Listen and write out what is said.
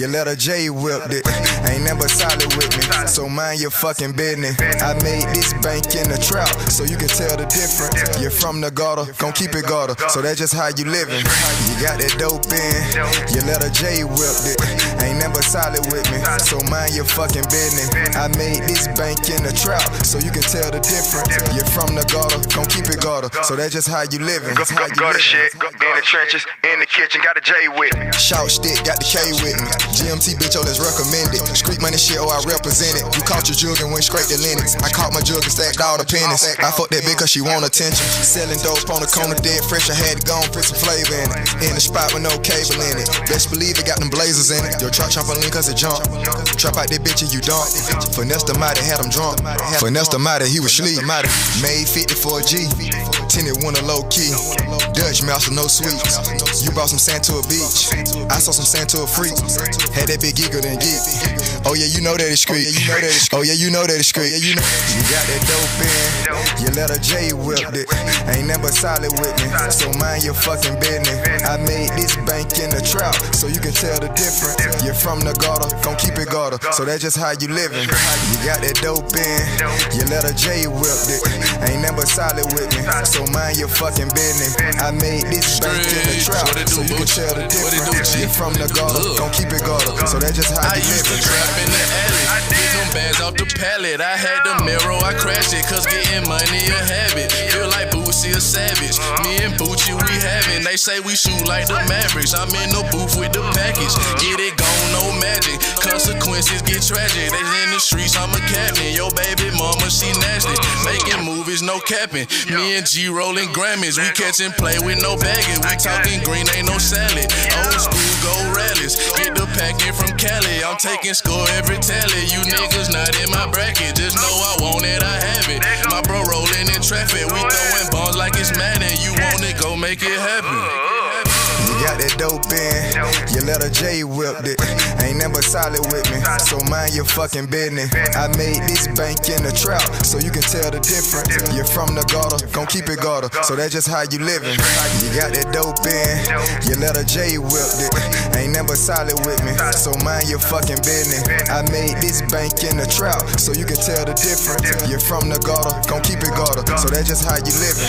letter J whipped it. Ain't never solid with me, so mind your fucking business. I made this bank in the trap, so you can tell the difference. You're from the gutter, gon' keep it gutter, so that's just how you living. You got that dope in, your letter J whipped it. Ain't never solid with me, so mind your fucking business. I made this bank in the trap, so you can tell the difference. You're from the gutter, gon' keep it gutter, so that's just how you living. Gutter shit, in the trenches, in the kitchen, got a J with me. Shout stick, got the K with me. GMT bitch, oh, let's recommend it. Street money shit, oh, I represent it. You caught your jug and went straight to Lennox. I caught my jug and stacked all the pennies. I fucked that bitch cause she want attention. Selling dope on the corner, dead fresh, I had to go and put some flavor in it. In the spot with no cable in it. Best believe it got them blazers in it. Yo, trap trampoline cause it jump. Trap out that bitch and you dump. Finesse the mighty, had him drunk. Finesse the mighty, he was sleep. Made 50 for a G. Tinted one a low key. Dutch master, no sweets. You brought some sand to a beach. I saw some sand to a freak. Had that big giggle than geek. Oh yeah, you know that it's street. Oh yeah, you know that it's street. You got that dope in, your letter J whipped it. Ain't never solid with me, so mind your fucking business. I made this bank in the trap, so you can tell the difference. You're from the gutter, gon' keep it gutter, so that's just how you living. You got that dope in, your letter J whipped it. Ain't never solid with me, so mind your fucking business. I made this bank in the trap, so you can tell the difference. You're from the gutter, gon' keep it gutter, so that's just how you living. I used to trap in the alley, get them bags off the pallet. I had the mirror, I crashed it, cause getting money a habit. Feel like Boosie a savage, me and Bucci we having. They say we shoot like the Mavericks, I'm in the booth with the package. Get it gone, no magic, consequences get tragic. They in the streets, I'm a captain. Yo baby mama, she nasty, making movies, no capping. Me and G rolling Grammys, we catching play with no baggage. We talking green, ain't no salad. Old school go rallies, get the packing from Cali. I'm taking score every tally. You niggas not in my bracket, just know I want it, I have it. My bro rolling in traffic, we throwing bombs like it's Madden. You want it, go make it happen. You got that dope in, your letter J whipped it. Ain't never solid with me, so mind your fucking business. I made this bank in the trap, so you can tell the difference. You're from the gutter, gon' keep it gutter, so that's just how you living. You got that dope in, your letter J whipped it. Ain't never solid with me, so mind your fucking business. I made this bank in the trap, so you can tell the difference. You're from the gutter, gon' keep it gutter, so that's just how you living.